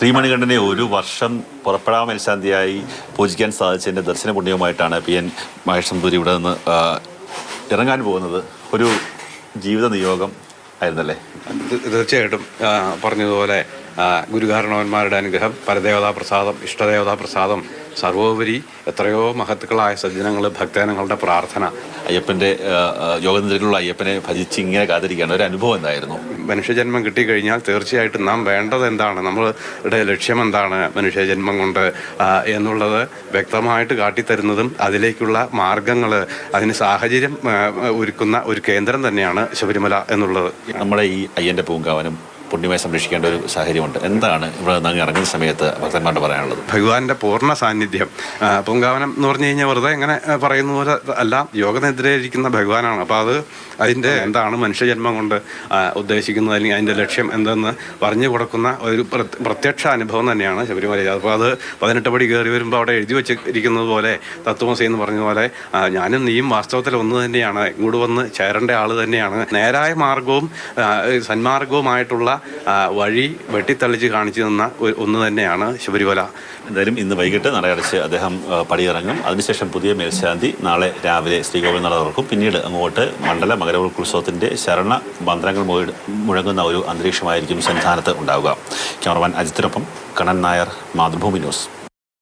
ശ്രീമണികണ്ഠനെ ഒരു വർഷം പുറപ്പെടാൻ മേൽശാന്തിയായി പൂജിക്കാൻ സാധിച്ചതിൻ്റെ ദർശന പുണ്യവുമായിട്ടാണ് PN മഹേഷ് നമ്പൂതിരി ഇവിടെ നിന്ന് ഇറങ്ങാൻ പോകുന്നത്. ഒരു ജീവിത നിയോഗം ആയിരുന്നല്ലേ? തീർച്ചയായിട്ടും പറഞ്ഞതുപോലെ ഗുരുകാരണവന്മാരുടെ അനുഗ്രഹം, പരദേവതാ പ്രസാദം, ഇഷ്ടദേവതാ പ്രസാദം, സർവോപരി എത്രയോ മഹത്തുക്കളായ സജ്ജനങ്ങൾ, ഭക്തജനങ്ങളുടെ പ്രാർത്ഥന. അയ്യപ്പൻ്റെ യോഗനിദ്രയിലുള്ള അയ്യപ്പനെ ഭജിച്ച് ഇങ്ങനെ കാത്തിരിക്കുകയാണ്. ഒരു അനുഭവം എന്തായിരുന്നു? മനുഷ്യജന്മം കിട്ടിക്കഴിഞ്ഞാൽ തീർച്ചയായിട്ടും നാം വേണ്ടത് എന്താണ്, നമ്മളുടെ ലക്ഷ്യം എന്താണ് മനുഷ്യജന്മം കൊണ്ട് എന്നുള്ളത് വ്യക്തമായിട്ട് കാട്ടിത്തരുന്നതും അതിലേക്കുള്ള മാർഗങ്ങൾ, അതിന് സാഹചര്യം ഒരുക്കുന്ന ഒരു കേന്ദ്രം തന്നെയാണ് ശബരിമല എന്നുള്ളത്. നമ്മുടെ ഈ അയ്യൻ്റെ പൂങ്കാവനം പുണ്യമായി സംരക്ഷിക്കേണ്ട ഒരു സാഹചര്യമുണ്ട്. എന്താണ് ഇവിടെ നിന്ന് ഇറങ്ങുന്ന സമയത്ത് ഭക്തന്മാരുടെ പറയാനുള്ളത്? ഭഗവാന്റെ പൂർണ്ണ സാന്നിധ്യം. പൂങ്കാവനം എന്ന് പറഞ്ഞു കഴിഞ്ഞാൽ വെറുതെ എങ്ങനെ പറയുന്ന പോലെ അല്ല, യോഗനിദ്രയിരിക്കുന്ന ഭഗവാനാണ്. അപ്പോൾ അതിൻ്റെ എന്താണ് മനുഷ്യജന്മം കൊണ്ട് ഉദ്ദേശിക്കുന്നത്, അല്ലെങ്കിൽ അതിൻ്റെ ലക്ഷ്യം എന്തെന്ന് പറഞ്ഞു കൊടുക്കുന്ന ഒരു പ്രത്യക്ഷ അനുഭവം തന്നെയാണ് ശബരിമല. അപ്പോൾ അത് 18 പടി കയറി വരുമ്പോൾ അവിടെ എഴുതി വെച്ചിരിക്കുന്നത് പോലെ, തത്വമസി എന്ന് പറഞ്ഞ പോലെ ഞാനും നീയും വാസ്തവത്തിൽ ഒന്ന് തന്നെയാണ്, ഇങ്ങോട്ട് വന്ന് ചേരേണ്ട ആൾ തന്നെയാണ്. നേരായ മാർഗവും സന്മാർഗവുമായിട്ടുള്ള വഴി വെട്ടിത്തളിച്ച് കാണിച്ചു തന്ന ഒന്ന് തന്നെയാണ് ശബരിമല. എന്തായാലും ഇന്ന് വൈകിട്ട് നടയടച്ച് അദ്ദേഹം പടിയിറങ്ങും. അതിനുശേഷം പുതിയ മേൽശാന്തി നാളെ രാവിലെ ശ്രീകോവിൽ നട തുറക്കും. പിന്നീട് അങ്ങോട്ട് മണ്ഡല മകരവിളക്കുത്സവത്തിൻ്റെ ശരണ മന്ത്രങ്ങൾ മുഴങ്ങുന്ന ഒരു അന്തരീക്ഷമായിരിക്കും സന്നിധാനത്ത് ഉണ്ടാവുക. ക്യാമറമാൻ അജിത്തിനൊപ്പം കണ്ണൻ നായർ, മാതൃഭൂമി ന്യൂസ്.